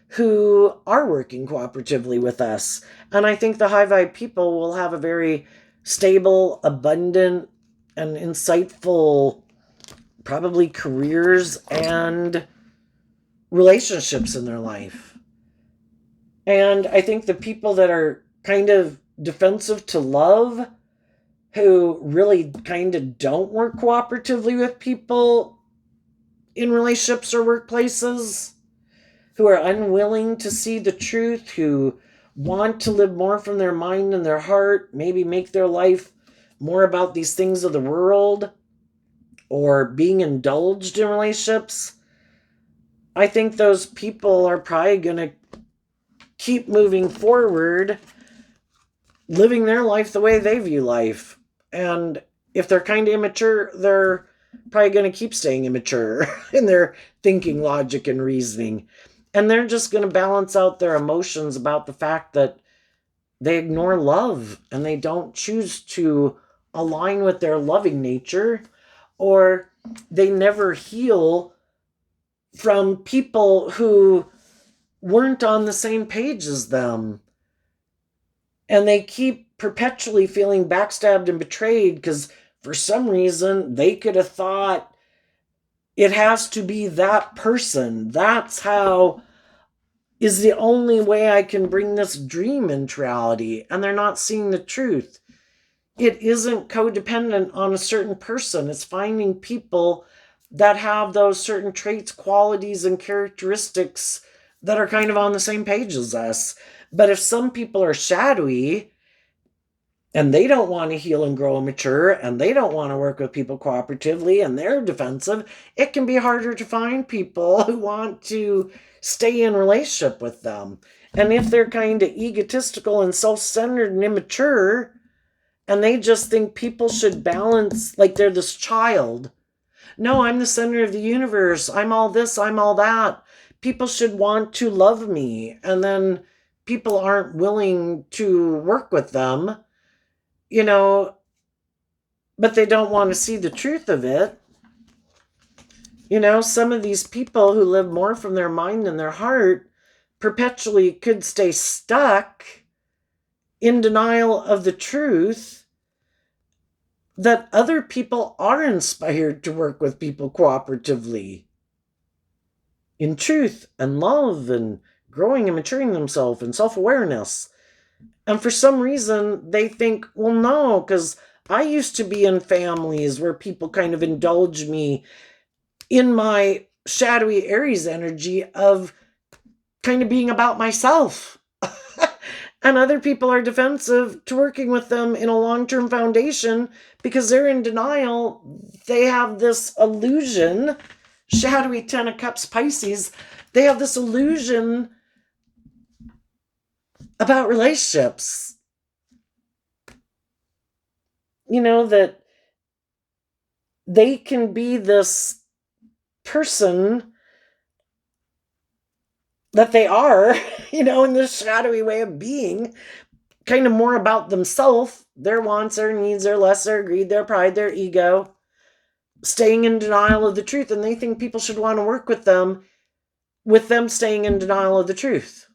who are working cooperatively with us. And I think the high vibe people will have a very stable, abundant, and insightful, probably careers and relationships in their life. And I think the people that are kind of defensive to love, who really kind of don't work cooperatively with people in relationships or workplaces, who are unwilling to see the truth, who want to live more from their mind and their heart, maybe make their life more about these things of the world or being indulged in relationships, I think those people are probably going to keep moving forward, living their life the way they view life. And if they're kind of immature, they're probably going to keep staying immature in their thinking, logic, and reasoning. And they're just going to balance out their emotions about the fact that they ignore love and they don't choose to align with their loving nature, or they never heal from people who weren't on the same page as them. And they keep perpetually feeling backstabbed and betrayed because for some reason they could have thought it has to be that person. That's how is the only way I can bring this dream into reality. And they're not seeing the truth. It isn't codependent on a certain person. It's finding people that have those certain traits, qualities, and characteristics that are kind of on the same page as us. But if some people are shadowy and they don't want to heal and grow and mature, and they don't want to work with people cooperatively, and they're defensive, it can be harder to find people who want to stay in relationship with them. And if they're kind of egotistical and self-centered and immature, and they just think people should balance, like they're this child. No, I'm the center of the universe. I'm all this, I'm all that. People should want to love me. And then people aren't willing to work with them, but they don't want to see the truth of it. Some of these people who live more from their mind and their heart perpetually could stay stuck in denial of the truth that other people are inspired to work with people cooperatively in truth and love and growing and maturing themselves and self-awareness. And for some reason, they think, well, no, because I used to be in families where people kind of indulge me in my shadowy Aries energy of kind of being about myself. And other people are defensive to working with them in a long-term foundation because they're in denial. They have this illusion, shadowy 10 of Cups Pisces, they have this illusion about relationships. That they can be this person that they are, in this shadowy way of being, kind of more about themselves, their wants, their needs, their lust, their greed, their pride, their ego, staying in denial of the truth. And they think people should want to work with them staying in denial of the truth.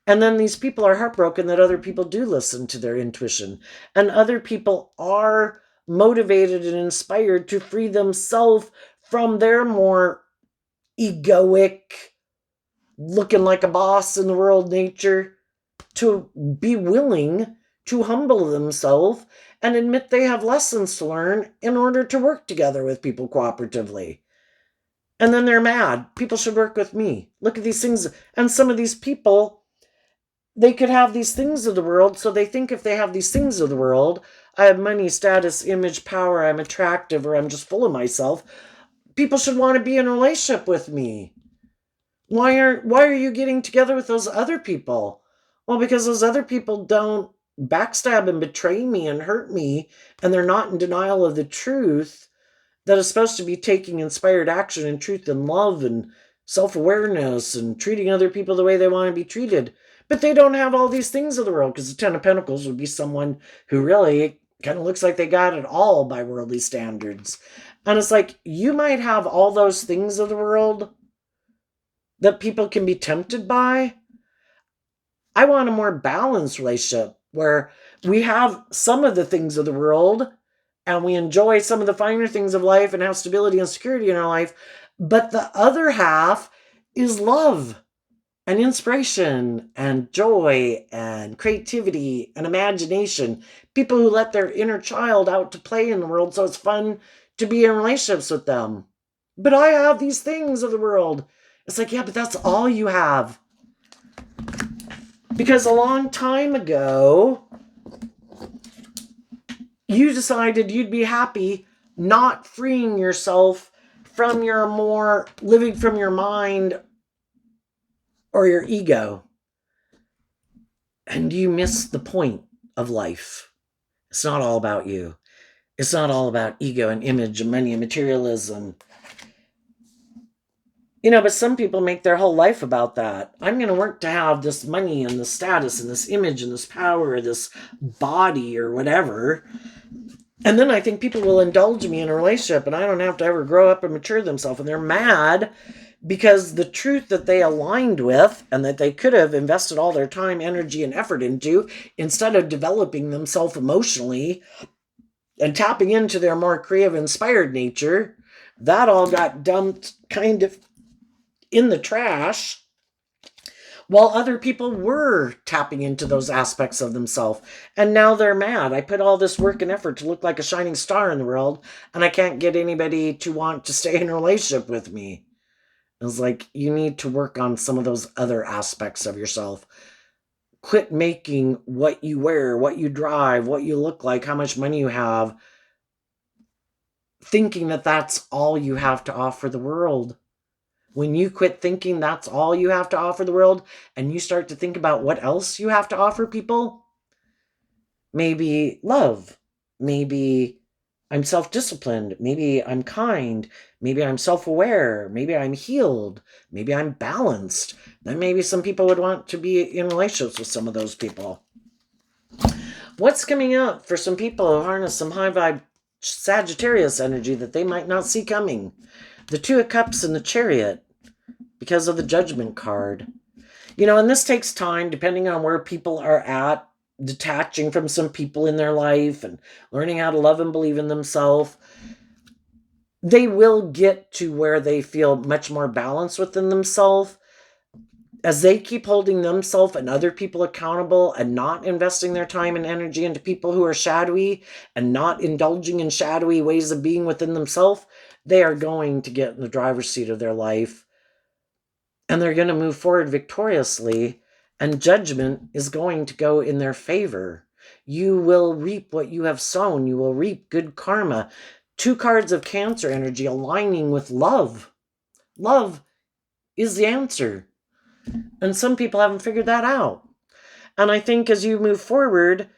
And then these people are heartbroken that other people do listen to their intuition. And other people are motivated and inspired to free themselves from their more egoic, looking like a boss in the world nature, to be willing to humble themselves and admit they have lessons to learn in order to work together with people cooperatively. And then they're mad. People should work with me. Look at these things. And some of these people, they could have these things of the world, so they think if they have these things of the world, I have money, status, image, power, I'm attractive, or I'm just full of myself, people should want to be in a relationship with me. Why are you getting together with those other people? Well, because those other people don't backstab and betray me and hurt me, and they're not in denial of the truth that is supposed to be taking inspired action in truth and love and self-awareness and treating other people the way they want to be treated. But they don't have all these things of the world, because the Ten of Pentacles would be someone who really kind of looks like they got it all by worldly standards. And it's like, you might have all those things of the world that people can be tempted by. I want a more balanced relationship where we have some of the things of the world and we enjoy some of the finer things of life and have stability and security in our life. But the other half is love and inspiration and joy and creativity and imagination. People who let their inner child out to play in the world, so it's fun to be in relationships with them. But I have these things of the world. It's like, yeah, but that's all you have. Because a long time ago, you decided you'd be happy not freeing yourself from your more living from your mind or your ego. And you miss the point of life. It's not all about you. It's not all about ego and image and money and materialism. But some people make their whole life about that. I'm going to work to have this money and this status and this image and this power or this body or whatever. And then I think people will indulge me in a relationship and I don't have to ever grow up and mature themselves. And they're mad because the truth that they aligned with and that they could have invested all their time, energy, and effort into, instead of developing themselves emotionally and tapping into their more creative, inspired nature, that all got dumped kind of in the trash, while other people were tapping into those aspects of themselves. And now they're mad. I put all this work and effort to look like a shining star in the world, and I can't get anybody to want to stay in a relationship with me. It's like, you need to work on some of those other aspects of yourself. Quit making what you wear, what you drive, what you look like, how much money you have, thinking that that's all you have to offer the world. When you quit thinking that's all you have to offer the world and you start to think about what else you have to offer people, maybe love, maybe I'm self-disciplined, maybe I'm kind, maybe I'm self-aware, maybe I'm healed, maybe I'm balanced, then maybe some people would want to be in relationships with some of those people. What's coming up for some people who harness some high vibe Sagittarius energy that they might not see coming? The Two of Cups and the Chariot, because of the Judgment card. And this takes time, depending on where people are at, detaching from some people in their life and learning how to love and believe in themselves. They will get to where they feel much more balanced within themselves. As they keep holding themselves and other people accountable and not investing their time and energy into people who are shadowy and not indulging in shadowy ways of being within themselves, they are going to get in the driver's seat of their life. And they're going to move forward victoriously, and judgment is going to go in their favor. You will reap what you have sown. You will reap good karma. 2 cards of Cancer energy aligning with love. Love is the answer. And some people haven't figured that out. And I think as you move forward,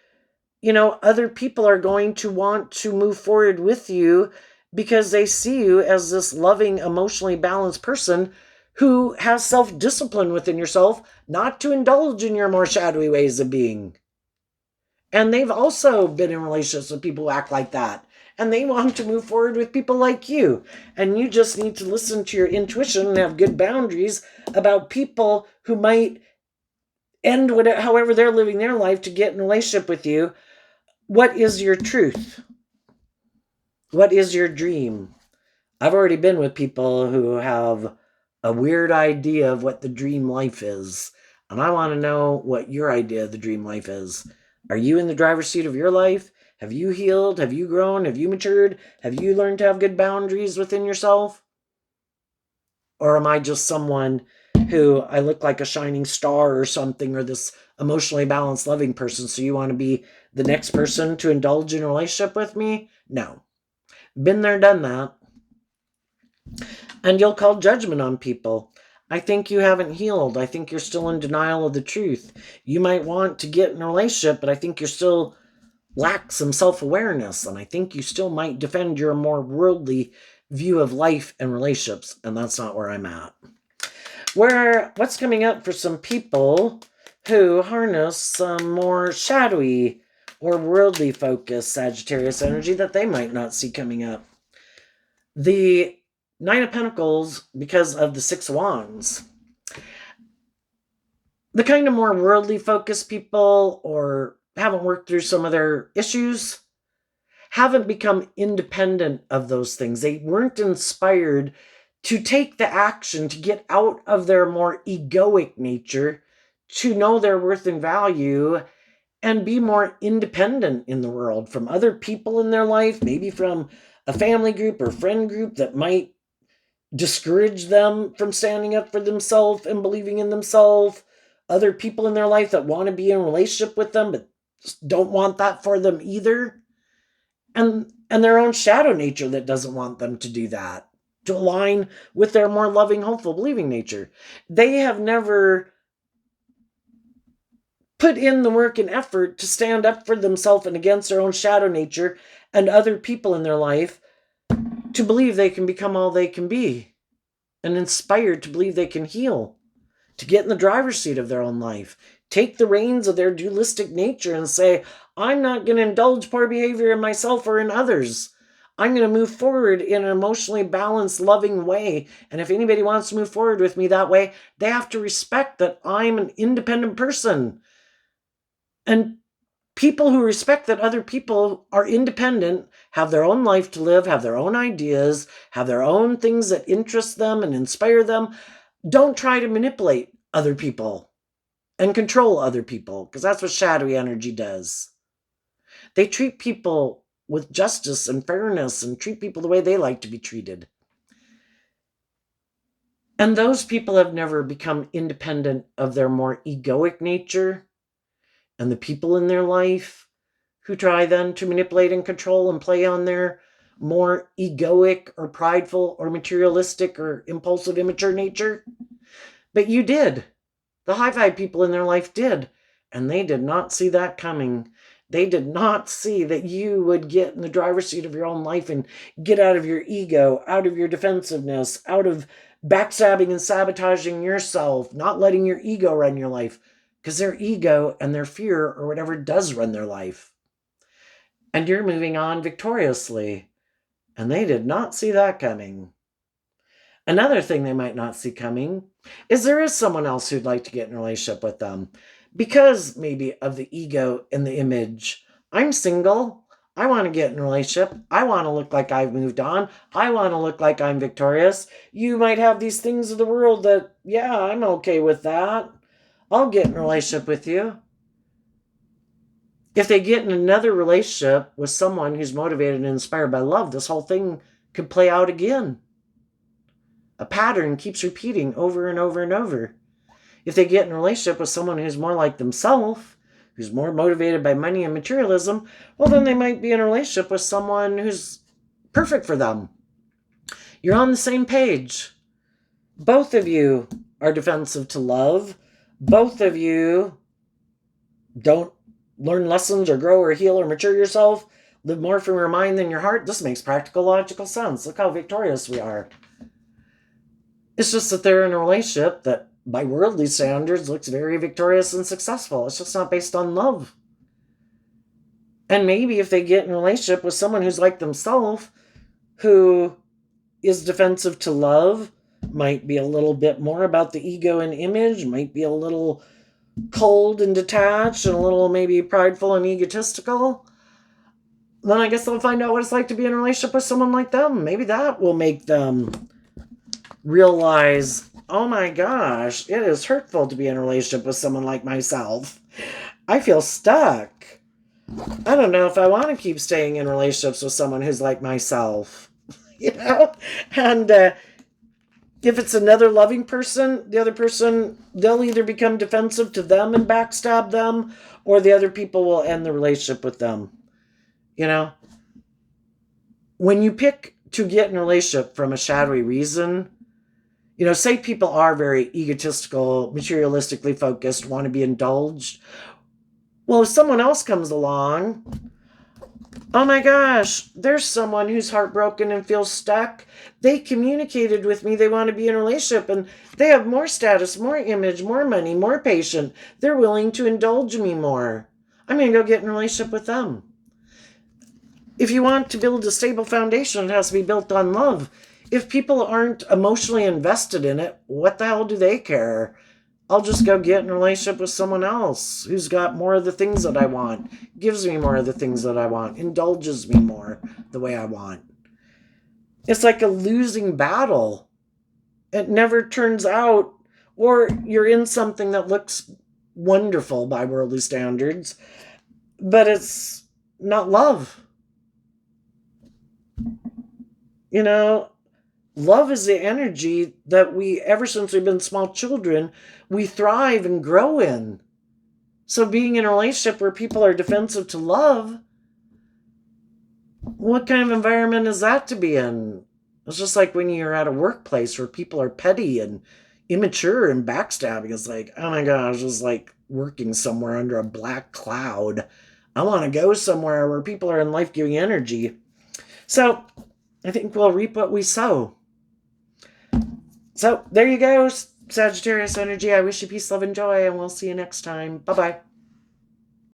other people are going to want to move forward with you because they see you as this loving, emotionally balanced person who has self-discipline within yourself not to indulge in your more shadowy ways of being. And they've also been in relationships with people who act like that. And they want to move forward with people like you. And you just need to listen to your intuition and have good boundaries about people who might end however they're living their life to get in a relationship with you. What is your truth? What is your dream? I've already been with people who have a weird idea of what the dream life is. And I want to know what your idea of the dream life is. Are you in the driver's seat of your life? Have you healed? Have you grown? Have you matured? Have you learned to have good boundaries within yourself? Or am I just someone who I look like a shining star or something, or this emotionally balanced, loving person, so you want to be the next person to indulge in a relationship with me? No. Been there, done that. And you'll call judgment on people. I think you haven't healed. I think you're still in denial of the truth. You might want to get in a relationship, but I think you're still lack some self-awareness. And I think you still might defend your more worldly view of life and relationships. And that's not where I'm at. What's coming up for some people who harness some more shadowy or worldly focused Sagittarius energy that they might not see coming up. The Nine of Pentacles, because of the Six of Wands. The kind of more worldly focused people, or haven't worked through some of their issues, haven't become independent of those things. They weren't inspired to take the action to get out of their more egoic nature, to know their worth and value, and be more independent in the world from other people in their life, maybe from a family group or friend group that might discourage them from standing up for themselves and believing in themselves. Other people in their life that want to be in a relationship with them but don't want that for them either. And their own shadow nature that doesn't want them to do that, to align with their more loving, hopeful, believing nature. They have never put in the work and effort to stand up for themselves and against their own shadow nature and other people in their life, to believe they can become all they can be, and inspired to believe they can heal, to get in the driver's seat of their own life, take the reins of their dualistic nature and say, I'm not going to indulge poor behavior in myself or in others. I'm going to move forward in an emotionally balanced, loving way. And if anybody wants to move forward with me that way, they have to respect that I'm an independent person. And people who respect that other people are independent, have their own life to live, have their own ideas, have their own things that interest them and inspire them, don't try to manipulate other people and control other people, because that's what shadowy energy does. They treat people with justice and fairness and treat people the way they like to be treated. And those people have never become independent of their more egoic nature. And the people in their life who try then to manipulate and control and play on their more egoic or prideful or materialistic or impulsive, immature nature. But you did. The high five people in their life did. And they did not see that coming. They did not see that you would get in the driver's seat of your own life and get out of your ego, out of your defensiveness, out of backstabbing and sabotaging yourself, not letting your ego run your life, because their ego and their fear or whatever does run their life. And you're moving on victoriously. And they did not see that coming. Another thing they might not see coming is there is someone else who'd like to get in a relationship with them, because maybe of the ego and the image. I'm single. I want to get in a relationship. I want to look like I've moved on. I want to look like I'm victorious. You might have these things of the world that, yeah, I'm okay with that. I'll get in a relationship with you. If they get in another relationship with someone who's motivated and inspired by love, this whole thing could play out again. A pattern keeps repeating over and over and over. If they get in a relationship with someone who's more like themselves, who's more motivated by money and materialism, well, then they might be in a relationship with someone who's perfect for them. You're on the same page. Both of you are defensive to love. Both of you don't learn lessons or grow or heal or mature yourself. Live more from your mind than your heart. This makes practical, logical sense. Look how victorious we are. It's just that they're in a relationship that, by worldly standards, looks very victorious and successful. It's just not based on love. And maybe if they get in a relationship with someone who's like themselves, who is defensive to love, might be a little bit more about the ego and image, might be a little cold and detached and a little maybe prideful and egotistical, then I guess they'll find out what it's like to be in a relationship with someone like them. Maybe that will make them realize, oh my gosh, it is hurtful to be in a relationship with someone like myself. I feel stuck. I don't know if I want to keep staying in relationships with someone who's like myself. You know? And if it's another loving person, the other person, they'll either become defensive to them and backstab them, or the other people will end the relationship with them. You know? When you pick to get in a relationship from a shadowy reason, you know, say people are very egotistical, materialistically focused, want to be indulged. Well, if someone else comes along Oh my gosh, there's someone who's heartbroken and feels stuck. They communicated with me they want to be in a relationship and they have more status, more image, more money, more patient. They're willing to indulge me more. I'm going to go get in a relationship with them. If you want to build a stable foundation, it has to be built on love. If people aren't emotionally invested in it, what the hell do they care? I'll just go get in a relationship with someone else who's got more of the things that I want, gives me more of the things that I want, indulges me more the way I want. It's like a losing battle. It never turns out, or you're in something that looks wonderful by worldly standards, but it's not love. You know, love is the energy that we, ever since we've been small children, we thrive and grow in. So being in a relationship where people are defensive to love, what kind of environment is that to be in? It's just like when you're at a workplace where people are petty and immature and backstabbing. It's like, oh my gosh, it's like working somewhere under a black cloud. I want to go somewhere where people are in life-giving energy. So I think we'll reap what we sow. So there you go, Sagittarius energy. I wish you peace, love, and joy, and we'll see you next time. Bye-bye.